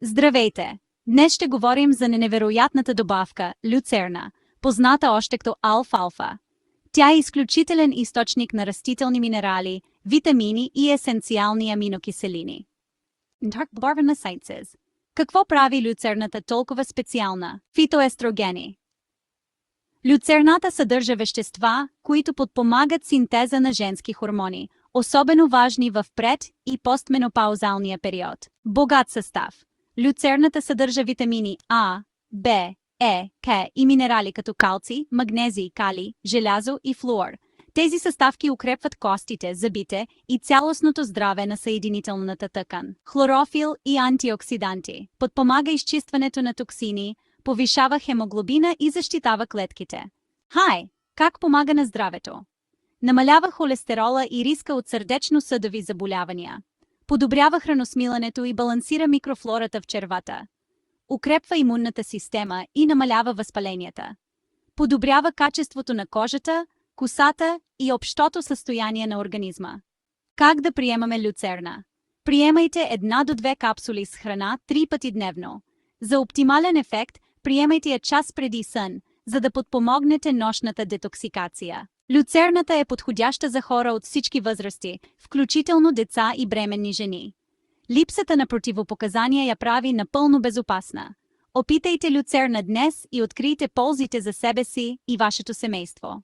Здравейте! Днес ще говорим за невероятната добавка – люцерна, позната още като алфалфа. Тя е изключителен източник на растителни минерали, витамини и есенциални аминокиселини. Какво прави люцерната толкова специална? Фитоестрогени. Люцерната съдържа вещества, които подпомагат синтеза на женски хормони, особено важни в пред- и постменопаузалния период. Богат състав. Люцерната съдържа витамини А, Б, Е, К и минерали като калций, магнезий, калий, желязо и флуор. Тези съставки укрепват костите, зъбите и цялостното здраве на съединителната тъкан. Хлорофил и антиоксиданти. Подпомага изчистването на токсини, повишава хемоглобина и защитава клетките. Как помага на здравето? Намалява холестерола и риска от сърдечно-съдови заболявания. Подобрява храносмилането и балансира микрофлората в червата. Укрепва имунната система и намалява възпаленията. Подобрява качеството на кожата, косата и общото състояние на организма. Как да приемаме люцерна? Приемайте 1 до 2 капсули с храна 3 пъти дневно. За оптимален ефект, приемайте я час преди сън, за да подпомогнете нощната детоксикация. Люцерната е подходяща за хора от всички възрасти, включително деца и бременни жени. Липсата на противопоказания я прави напълно безопасна. Опитайте люцерна днес и открийте ползите за себе си и вашето семейство.